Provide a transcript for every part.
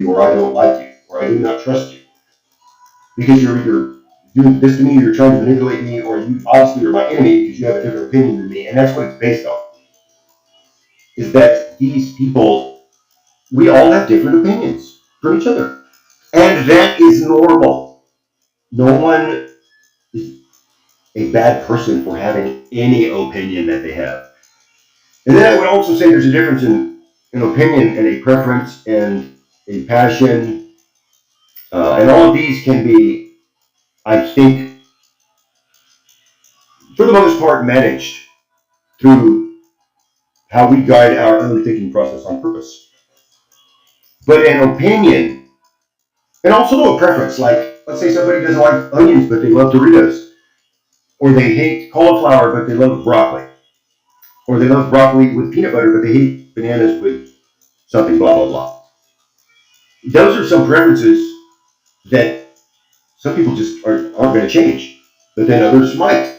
or I don't like you, or I do not trust you. Because you're either doing this to me, you're trying to manipulate me, or you obviously are my enemy because you have a different opinion than me. And that's what it's based on. Is that these people, we all have different opinions from each other. And that is normal. No one is a bad person for having any opinion that they have. And then I would also say there's a difference in an opinion and a preference and a passion. And all of these can be, I think, for the most part, managed through how we guide our own thinking process on purpose. But an opinion, and also a preference, like let's say somebody doesn't like onions but they love Doritos, or they hate cauliflower but they love broccoli, or they love broccoli with peanut butter but they hate bananas with something, blah, blah, blah. Those are some preferences that some people just aren't going to change, but then others might.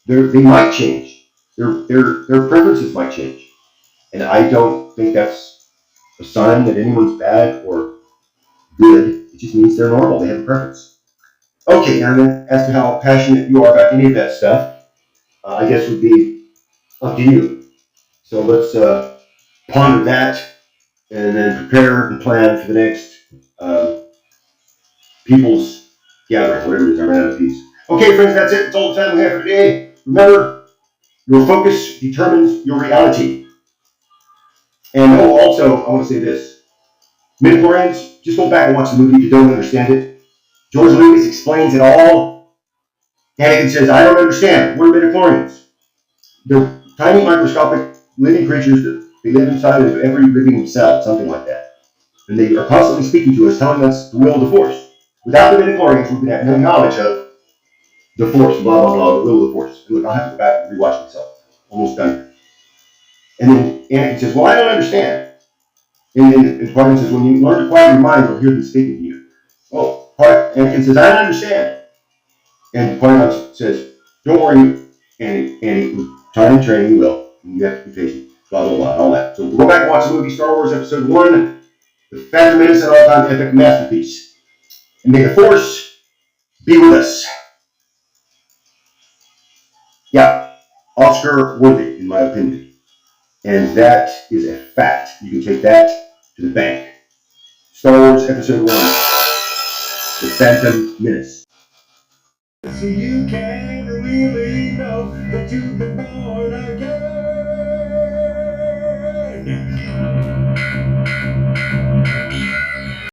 They might change. Their preferences might change. And I don't think that's a sign that anyone's bad or good. It just means they're normal. They have a preference. Okay, now then, as to how passionate you are about any of that stuff, I guess would be up to you. So let's ponder that and then prepare and plan for the next people's gathering, whatever it is. I ran out of peace. Okay, friends, that's it. That's all the time we have for today. Remember, your focus determines your reality. And also, I want to say this. Midichlorians, just go back and watch the movie if you don't understand it. George Lucas explains it all. Anakin says, I don't understand. What are midichlorians? They're tiny microscopic living creatures that they live inside of every living cell, something like that. And they are constantly speaking to us, telling us the will of the Force. Without the midichlorians, we would have no knowledge of the Force, blah, blah, blah, the will of the Force. And look, I'll have to go back and rewatch myself. Almost done. And then Anakin says, well, I don't understand. And then Qui-Gon says, when you learn to quiet your mind, you'll hear them speaking to you. Oh, Anakin says, I don't understand. And Qui-Gon says, don't worry, Annie, with time and training, you will. You have to be patient. Blah, blah, blah, all that. So we'll go back and watch the movie Star Wars Episode 1, the Phantom Menace, and all-time epic masterpiece. And may the Force be with us. Yeah, Oscar worthy, in my opinion. And that is a fact. You can take that to the bank. Star Wars Episode 1, the Phantom Menace. So you can't really know that you've been born again.